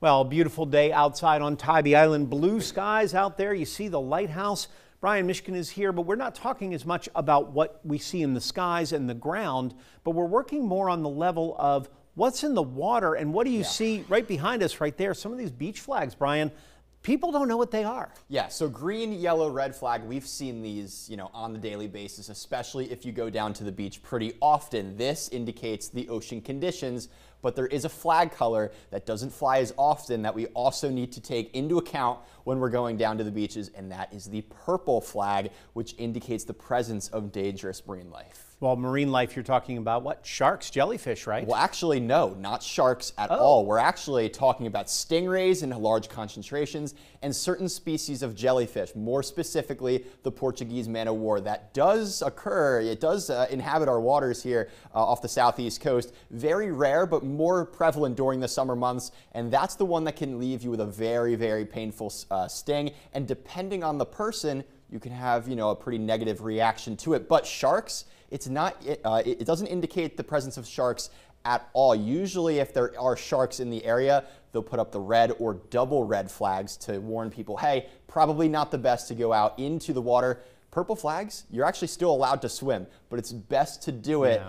Well, beautiful day outside on Tybee Island. Blue skies out there. You see the lighthouse. Brian Mishkin is here, but we're not talking as much about what we see in the skies and the ground, but we're working more on the level of what's in the water. And what do you see right behind us right there? Some of these beach flags, Brian, people don't know what they are. Yeah, so green, yellow, red flag, we've seen these, on the daily basis, especially if you go down to the beach pretty often. This indicates the ocean conditions, but there is a flag color that doesn't fly as often that we also need to take into account when we're going down to the beaches, and that is the purple flag, which indicates the presence of dangerous marine life. Well, marine life, you're talking about what? Sharks, jellyfish, right? Well, actually, no, not sharks at all. We're actually talking about stingrays in large concentrations and certain species of jellyfish, more specifically the Portuguese man-o'-war. That does occur. It does inhabit our waters here off the southeast coast. Very rare, but more prevalent during the summer months, and that's the one that can leave you with a very, very painful sting. And depending on the person, you can have, a pretty negative reaction to it. But sharks, it's not. It doesn't indicate the presence of sharks at all. Usually, if there are sharks in the area, they'll put up the red or double red flags to warn people, hey, probably not the best to go out into the water. Purple flags, you're actually still allowed to swim, but it's best to do it,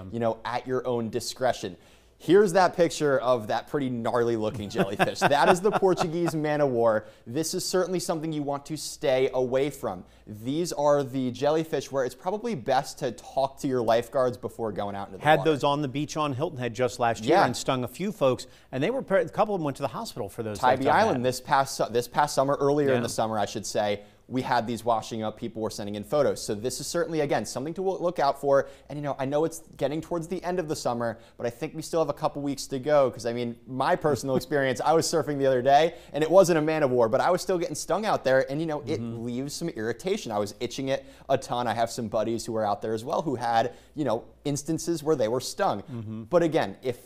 at your own discretion. Here's that picture of that pretty gnarly looking jellyfish. That is the Portuguese man-o'-war. This is certainly something you want to stay away from. These are the jellyfish where it's probably best to talk to your lifeguards before going out into the water. Had those on the beach on Hilton Head just last year and stung a few folks, and a couple of them went to the hospital for those. Tybee Island this past summer, earlier in the summer, I should say. We had these washing up, people were sending in photos. So this is certainly, again, something to look out for. And, I know it's getting towards the end of the summer, but I think we still have a couple weeks to go. Because, my personal experience, I was surfing the other day, and it wasn't a man-o'-war, but I was still getting stung out there. And, it leaves some irritation. I was itching it a ton. I have some buddies who are out there as well who had, instances where they were stung. But again, if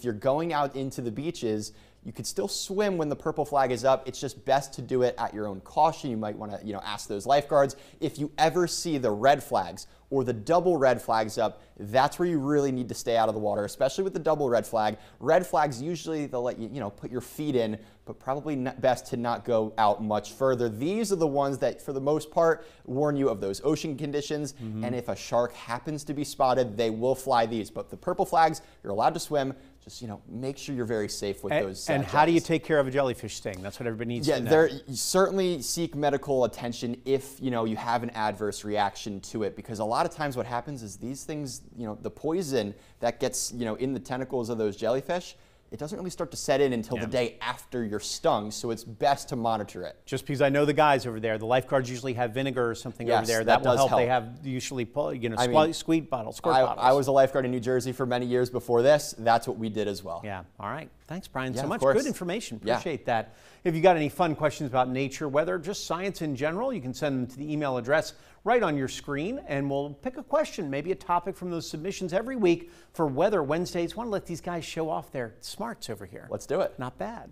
you're going out into the beaches, you could still swim when the purple flag is up. It's just best to do it at your own caution. You might want to, ask those lifeguards. If you ever see the red flags or the double red flags up, that's where you really need to stay out of the water, especially with the double red flag. Red flags, usually they'll let you, put your feet in, but probably best to not go out much further. These are the ones that, for the most part, warn you of those ocean conditions. And if a shark happens to be spotted, they will fly these. But the purple flags, you're allowed to swim. Just, make sure you're very safe with those. And how do you take care of a jellyfish sting? That's what everybody needs to know. You certainly seek medical attention if, you have an adverse reaction to it, because a lot of times what happens is these things, the poison that gets, in the tentacles of those jellyfish, it doesn't really start to set in until the day after you're stung, so it's best to monitor it. Just because I know the guys over there, the lifeguards usually have vinegar or something over there. That will help. They have usually, squeeze bottles, squirt bottles. I was a lifeguard in New Jersey for many years before this. That's what we did as well. Yeah. All right. Thanks, Brian, so much. Of course. Good information. Appreciate that. If you got any fun questions about nature, weather, just science in general, you can send them to the email address right on your screen, and we'll pick a question, maybe a topic from those submissions every week for Weather Wednesdays. Want to let these guys show off their smarts over here. Let's do it. Not bad.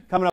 Coming up.